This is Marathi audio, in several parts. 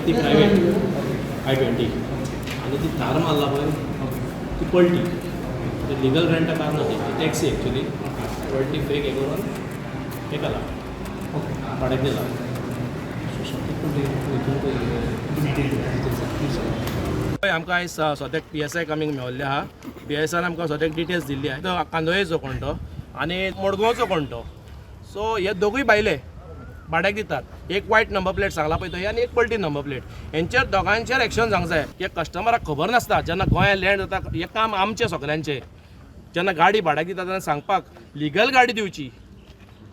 ती प्रायवेट I-20 आणि ती कार मारला पळय ती पलटी. लिगल रेंट कार न्हू ती टॅक्सी एक्चुअली पलटी फेक हे करून हे केला भाड्याक दिला. आमकां आयज सद्याक PSI कमींग मेळिल्ले आहा. PSIन आमकां सद्याक डिटेल्स दिल्ली आहा. तो कांदोळेचो कोण तो आनी मडगांवचो कोण तो. सो हे दोगूय बायले भाड्याक दितात. एक वायट नंबर प्लेट सांगला पळय तो आनी एक पलटी नंबर प्लेट. हेंचेर दोगांचेर एक्शन जावंक जाय. की कस्टमराक खबर नासता जेन्ना गोंयांत लँड जाता हें काम आमचें सगल्यांचें. जेन्ना गाडी भाड्याक दिता तेन्ना सांगपाक लिगल गाडी दिवची,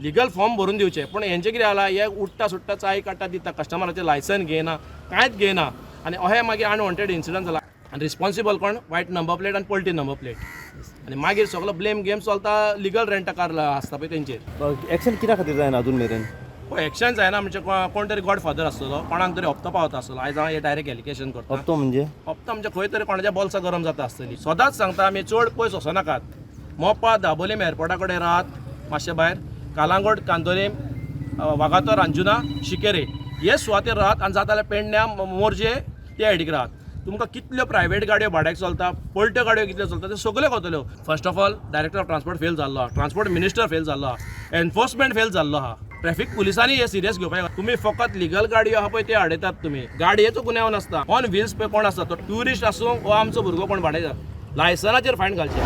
लिगल फॉर्म भरून दिवचे. पूण हेंचें कितें जालां हे उठ्ठा सुट्टा चाय काडटा दिता कस्टमराचें लायसन घेयना कांयच घेयना आनी अहें मागीर अनवॉन्टेड इन्सिडंट जाला. आनी रिस्पॉन्सिबल कोण वायट नंबर प्लेट आनी पलटी नंबर प्लेट. आनी मागीर सगळो ब्लेम गेम चलता लिगल रेंटा कार आसता पळय तेंचेर. एक्शन कित्या खातीर जायना अजून मेरेन? पळय एक्शन जायना म्हणजे कोण तरी गॉडफादर आसतलो, कोणाक तरी हप्तो पावता आसतलो. आयज हांव हे डायरेक्ट एलिगेशन करता. हप्तो म्हणजे म्हणजे खंय तरी कोणाच्या बॉल्सा गरम जाता आसतली. सदांच सांगता आमी चड पयस वचनाकात. मोपा दाबोलीम एअरपोर्टा कडेन राहात मातशे भायर, कालांगोट, कांदोलीम, वागातोर, अंजुना, शिकेरे हे सुवातेर राहात आनी जाता जाल्यार पेडण्या, मोरजे ते सायडीक राहात. तुमकां कितल्यो प्रायवेट गाडयो भाड्याक चलता, पलट्यो गाडयो कितल्यो चलता त्यो सगळ्यो कळटल्यो. First of all director of transport fail जाल्लो आहा, ट्रान्सपोर्ट मिनिस्टर फेल जाल्लो आहा, एनफोर्समेंट फेल जाल्लो आहा, ट्रॅफिक पुलिसांनी हे सिरियस घेवपाक. तुमी फकत लिगल गाडयो आहा पळय ते हाडयतात तुमी. गाडयेचो गुन्यांव नासता. ऑन व्हिल्स पळय कोण आसता तो ट्युरिस्ट आसूं वो आमचो भुरगो कोण भाडयता. लायसनाचेर फायन घालचे.